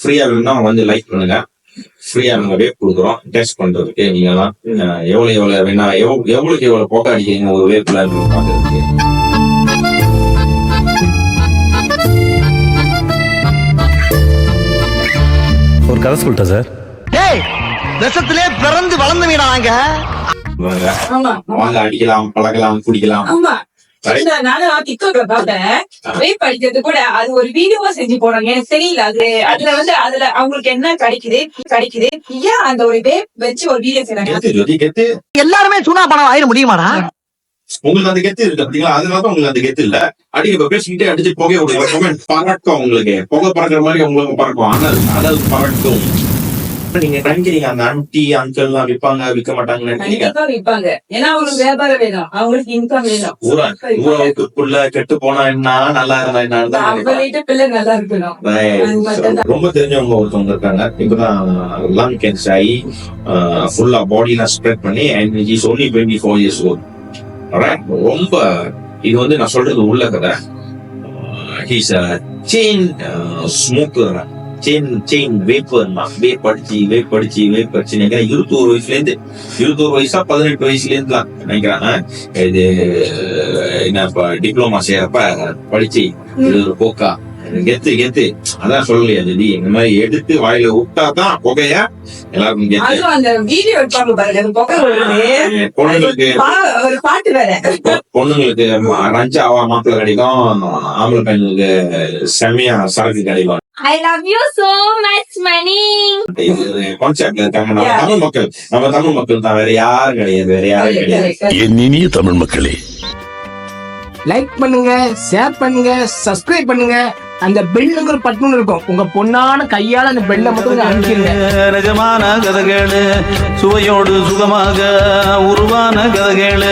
ஃப்ரீயா வேணும்னா வந்து லைக் பண்ணுங்க. ஃப்ரீயா நாங்க வேப் கொடுக்குறோம் டெஸ்ட் பண்றதுக்கு. நீங்க எல்லாம் எவ்வளவு வேணா எவ்வளவுக்கு எவ்வளவு போக்க அடிக்கிறீங்க ஒரு வேப்ல பாக்குறதுக்கு. ஒரு கதை சொல்லிட்டேன் சார். விஷத்திலே பிறந்து வளர்ந்து வாங்க அடிக்கலாம், பழகலாம், குடிக்கலாம். நானும் டிக்டாக்ல பார்த்தேன். வேப் அடிக்கிறது கூட அது ஒரு வீடியோவா செஞ்சு போறாங்க. எனக்கு தெரியல அதுல அவங்களுக்கு என்ன கிடைக்குது ஏன் அந்த ஒரு வேப் வச்சு ஒரு வீடியோ செய்றாங்க. எல்லாருமே சூனா பணம் ஆயிட முடியுமாடா? உங்களுக்கு அந்த கெத்து இருக்கு பாத்தீங்களா? அதனால உங்களுக்கு அந்த கெத்து இல்ல. இப்ப பேசிக்கிட்டே அடிச்சு புகை பறக்கும். உங்களுக்கு புகை பறக்கிற மாதிரி உங்களுக்கு பறக்கும். அனல் பறக்கும். நீங்க நினைக்கிறீங்க அந்த ஆன்டி அங்கிள் எல்லாம் விற்க மாட்டாங்கன்னு விற்பாங்க. ஏன்னா அவங்களுக்கு வியாபாரம் வேணும், அவங்களுக்கு இன்கம் வேணும். ஊராவுக்கு புள்ள கெட்டு போனா என்ன, நல்லா இருந்தா என்ன, பிள்ளை நல்லா இருக்கணும். ரொம்ப தெரிஞ்சவங்க ஒருத்தவங்க இருக்காங்க. இப்பதான் லங் கேன்சர் ஆகி ஃபுல்லா பாடிலாம் ஸ்ப்ரெட் பண்ணி and he is only 24 years old. ரொம்ப இது வந்து நான் சொல்றது உள்ள கதை. he's a chain smoker. Chain vapour vape படிச்சு நினைக்கிறேன். 21 வயசுல இருந்து 18 வயசுல இருந்துலாம் நினைக்கிறாங்க. இது என்ன டிப்ளமா செய்யறப்ப படிச்சு இது ஒரு போக்கா கெத்து அதான் சொல்லலையா ஜெதி. இந்த மாதிரி எடுத்து வாயில விட்டாதான் புகைய எல்லாருக்கும் பொண்ணுங்களுக்கு ரஞ்சாவா மாப்பிள்ள கிடைக்கும், ஆம்பளை பையனுக்கு செம்மையா சரக்கு கிடைக்கும். I love you so much, Mani. கான்செப்ட்ல இருக்காங்க. நம்ம தமிழ் மக்கள் தான், வேற யாரும் கிடையாது. என் இனிய தமிழ் மக்களே, லைக் பண்ணுங்க, ஷேர் பண்ணுங்க, சப்ஸ்கிரைப் பண்ணுங்க. அந்த பெல்லுங்கிற பட்டன் இருக்கும், உங்க பொண்ணான கையால அந்த பெல்லை மட்டும் அனுப்பிடுங்க. நிஜமான கதைகள் சுவையோடு சுகமாக உருவான கதைகள்.